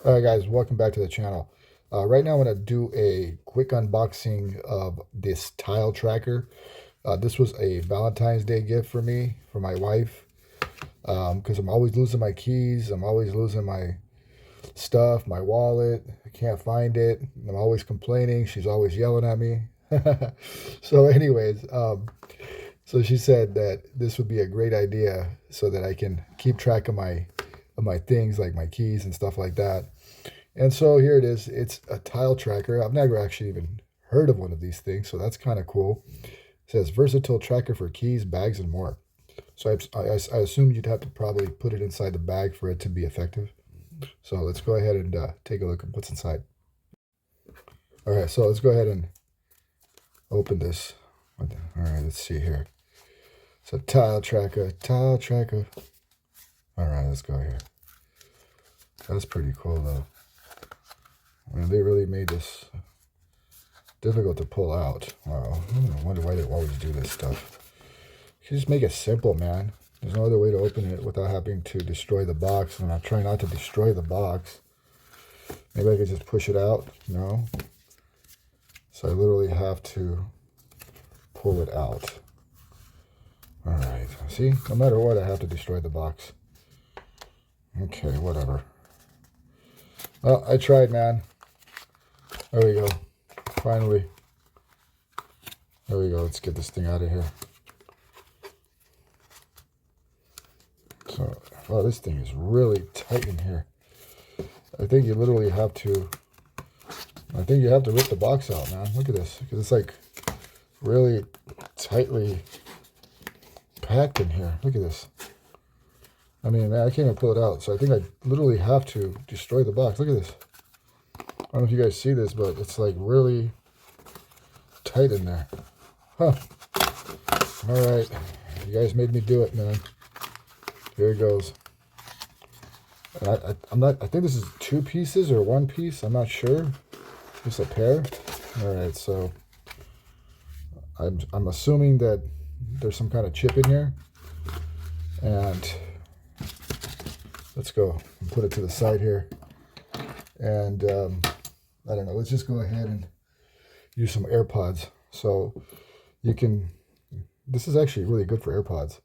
All right, guys, welcome back to the channel. Right now, I'm going to do a quick unboxing of this tile tracker. This was a Valentine's Day gift for me, for my wife, because I'm always losing my keys. I'm always losing my stuff, my wallet. I can't find it. I'm always complaining. She's always yelling at me. So anyways, so she said that this would be a great idea so that I can keep track of my things, like my keys and stuff like that. And so here it is. It's a tile tracker. I've never actually even heard of one of these things, so that's kind of cool. It says versatile tracker for keys, bags, and more. So I assume you'd have to probably put it inside the bag for it to be effective. So let's go ahead and take a look at what's inside. All right, so let's go ahead and open this. All right, let's see here. It's a tile tracker, tile tracker. All right, let's go here. That's pretty cool, though. I mean, they really made this difficult to pull out. Wow, I wonder why they always do this stuff. You just make it simple, man. There's no other way to open it without having to destroy the box. And I'm trying not to destroy the box. Maybe I could just push it out. No. So I literally have to pull it out. All right. See, no matter what, I have to destroy the box. Okay, whatever. Well, I tried, man. There we go. Finally. There we go. Let's get this thing out of here. So, wow, this thing is really tight in here. I think you literally have to, I think you have to rip the box out, man. Look at this, because it's like really tightly packed in here. Look at this. I mean, man, I can't even pull it out. So I think I literally have to destroy the box. Look at this. I don't know if you guys see this, but it's like really tight in there. Huh. All right. You guys made me do it, man. Here it goes. I think this is 2 pieces or 1 piece. I'm not sure. Just a pair. All right, so I'm assuming that there's some kind of chip in here. And let's go and put it to the side here. And I don't know, let's just go ahead and use some AirPods. So you can, this is actually really good for AirPods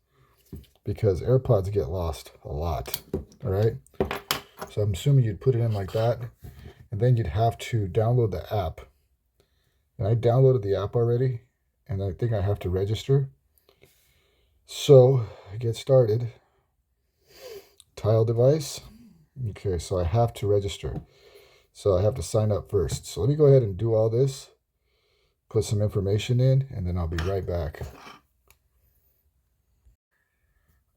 because AirPods get lost a lot. All right. So I'm assuming you'd put it in like that, and then you'd have to download the app. And I downloaded the app already, and I think I have to register. So get started. Tile device. Okay, so I have to register. So I have to sign up first. So let me go ahead and do all this, put some information in, and then I'll be right back.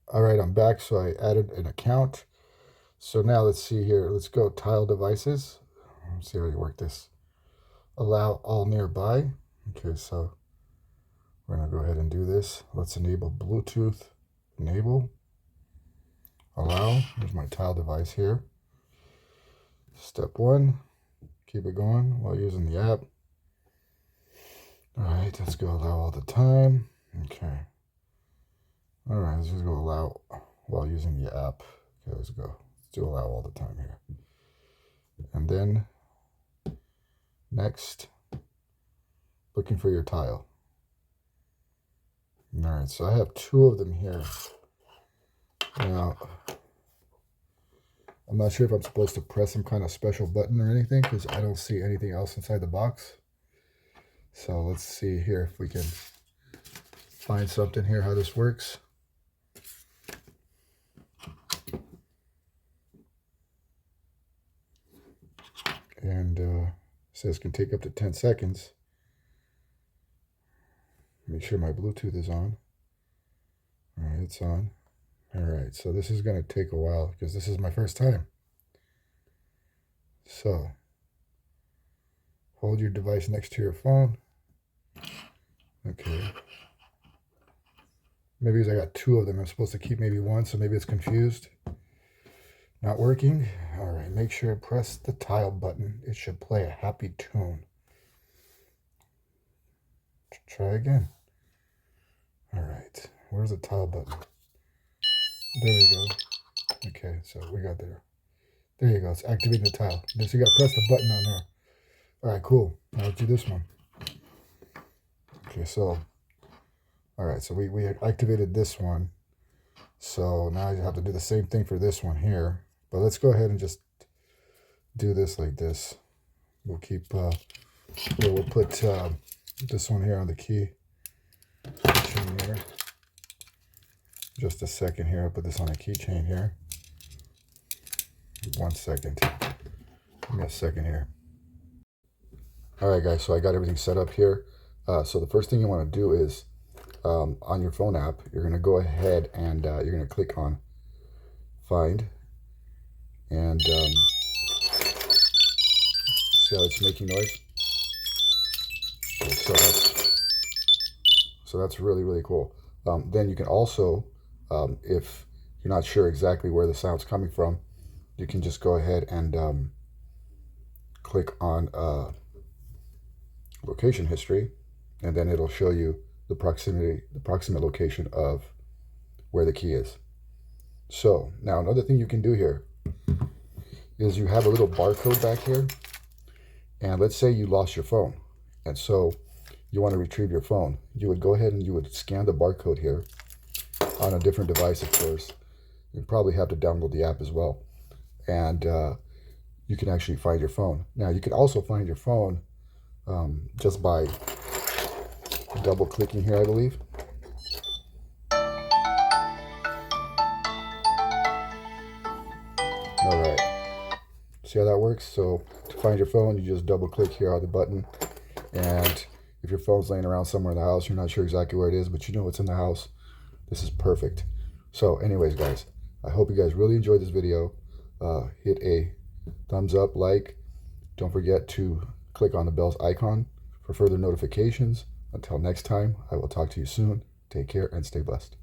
All right, I'm back. So I added an account. So now let's see here. Let's go tile devices. Let's see how you work this. Allow all nearby. Okay, so we're going to go ahead and do this. Let's enable Bluetooth. Enable. Allow. There's my tile device here. Step 1. Keep it going while using the app. All right, let's go allow all the time. Okay. All right, let's just go allow while using the app. Okay, let's go. Let's do allow all the time here. And then next, looking for your tile. All right, so I have 2 of them here. Now, I'm not sure if I'm supposed to press some kind of special button or anything because I don't see anything else inside the box. So let's see here if we can find something here, how this works. And it says can take up to 10 seconds. Make sure my Bluetooth is on. All right, it's on. All right, so this is going to take a while because this is my first time. So hold your device next to your phone. Okay. Maybe because I got 2 of them. I'm supposed to keep maybe 1, so maybe it's confused. Not working. All right, make sure to press the tile button. It should play a happy tune. Try again. All right, where's the tile button? There we go. Okay, so we got there. There you go. It's activating the tile. Then so you got to press the button on there. All right, cool. Now let's do this one. Okay, so, all right, so we activated this one. So now you have to do the same thing for this one here. But let's go ahead and just do this like this. We'll keep, we'll put this one here on the key chain here. Just a second here. I'll put this on a keychain here. 1 second. Give me a second here. All right, guys, so I got everything set up here. So the first thing you want to do is on your phone app, you're going to go ahead and you're going to click on Find. And see how it's making noise? Okay, so that's really, really cool. Then you can also, if you're not sure exactly where the sound's coming from, you can just go ahead and click on location history, and then it'll show you the approximate location of where the key is. So now another thing you can do here is you have a little barcode back here, and let's say you lost your phone, and so you want to retrieve your phone. You would go ahead and you would scan the barcode here on a different device, of course. You probably have to download the app as well, and you can actually find your phone. Now you can also find your phone just by double clicking here, I believe. All right, see how that works? So to find your phone, you just double click here on the button, and if your phone's laying around somewhere in the house, you're not sure exactly where it is, but you know it's in the house, this is perfect. So anyways, guys, I hope you guys really enjoyed this video. Hit a thumbs up, like. Don't forget to click on the bell's icon for further notifications. Until next time, I will talk to you soon. Take care and stay blessed.